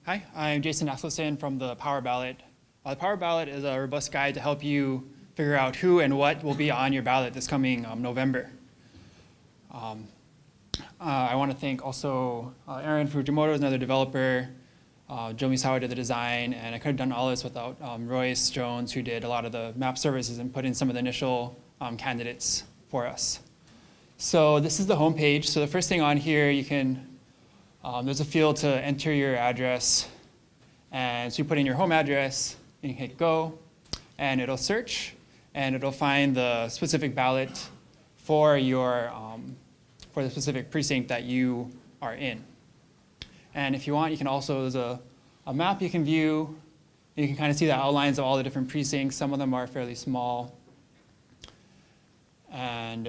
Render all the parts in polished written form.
Hi, I'm Jason Asleson from the Power Ballot. The Power Ballot is a robust guide to help you figure out who and what will be on your ballot this coming November. I want to thank also Aaron Fujimoto is another developer, Joe Misawa did the design, and I could have done all this without Royce Jones, who did a lot of the map services and put in some of the initial candidates for us. So this is the home page. So the first thing on here, you can there's a field to enter your address, and so you put in your home address, and you hit go, and it'll search, and it'll find the specific ballot for your for the specific precinct that you are in. And if you want, you can also, there's a map you can view. You can kind of see the outlines of all the different precincts. Some of them are fairly small. And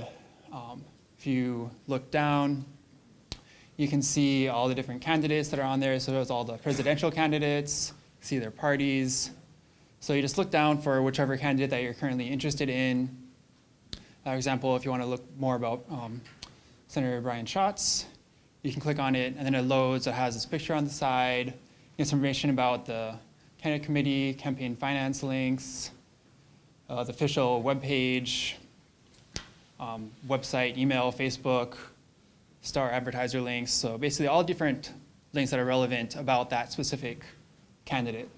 if you look down, you can see all the different candidates that are on there. So there's all the presidential candidates, see their parties. So you just look down for whichever candidate that you're currently interested in. For example, if you want to look more about Senator Brian Schatz, you can click on it, and then it loads. It has this picture on the side, some information about the candidate committee, campaign finance links, the official webpage, website, email, Facebook, star advertiser links. So basically all different links that are relevant about that specific candidate.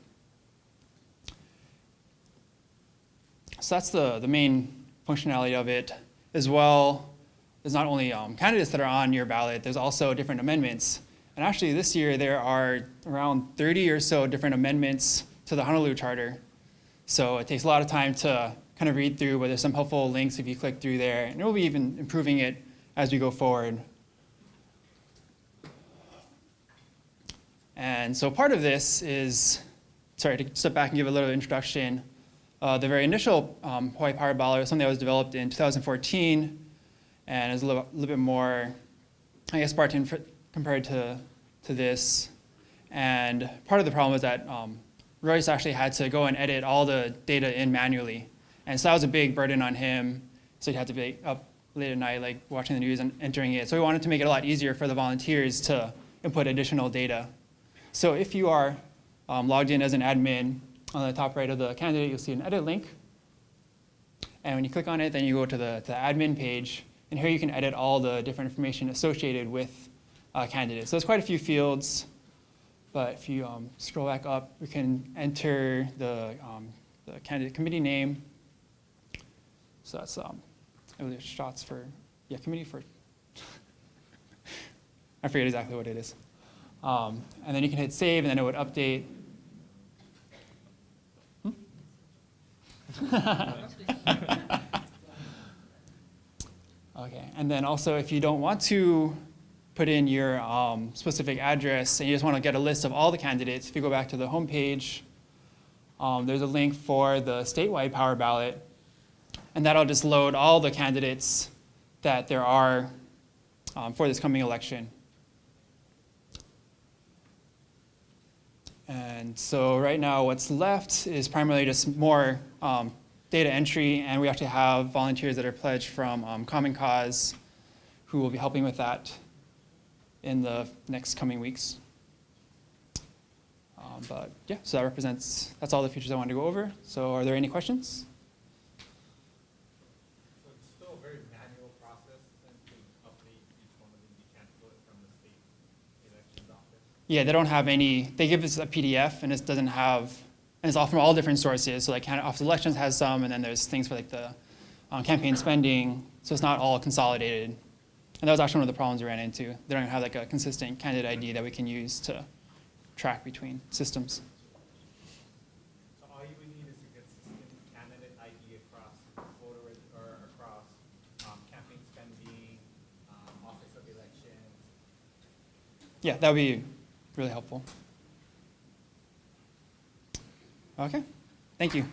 So that's the main functionality of it. As well, there's not only candidates that are on your ballot, there's also different amendments. And actually this year there are around 30 or so different amendments to the Honolulu Charter. So it takes a lot of time to kind of read through, but there's some helpful links if you click through there. And we'll be even improving it as we go forward. And so part of this is, sorry to step back and give a little introduction. The very initial Hawaii Power Ballot was something that was developed in 2014 and is a little bit more, I guess, Spartan compared to this. And part of the problem was that Royce actually had to go and edit all the data in manually. And so that was a big burden on him. So he'd have to be up late at night, like watching the news and entering it. So we wanted to make it a lot easier for the volunteers to input additional data. So if you are logged in as an admin, on the top right of the candidate, you'll see an edit link. And when you click on it, then you go to the admin page. And here you can edit all the different information associated with candidates. So there's quite a few fields. But if you scroll back up, we can enter the candidate committee name. So that's there's shots for, yeah, committee for, I forget exactly what it is. And then you can hit save, and then it would update. Okay, and then also if you don't want to put in your specific address and you just want to get a list of all the candidates, if you go back to the home page, there's a link for the statewide Power Ballot, and that'll just load all the candidates that there are for this coming election. And so right now what's left is primarily just more data entry, and we actually have volunteers that are pledged from Common Cause who will be helping with that in the next coming weeks. But yeah, so that's all the features I wanted to go over. So are there any questions? So it's still a very manual process and to update each one of them. You can't do it from the state elections office? Yeah, they don't have any, they give us a PDF and it doesn't have, and it's all from all different sources. So like Office of Elections has some, and then there's things for like the campaign spending. So it's not all consolidated. And that was actually one of the problems we ran into. They don't have like a consistent candidate ID that we can use to track between systems. So all you would need is a consistent candidate ID across voter or across campaign spending, Office of Elections. Yeah, that would be really helpful. Okay, thank you.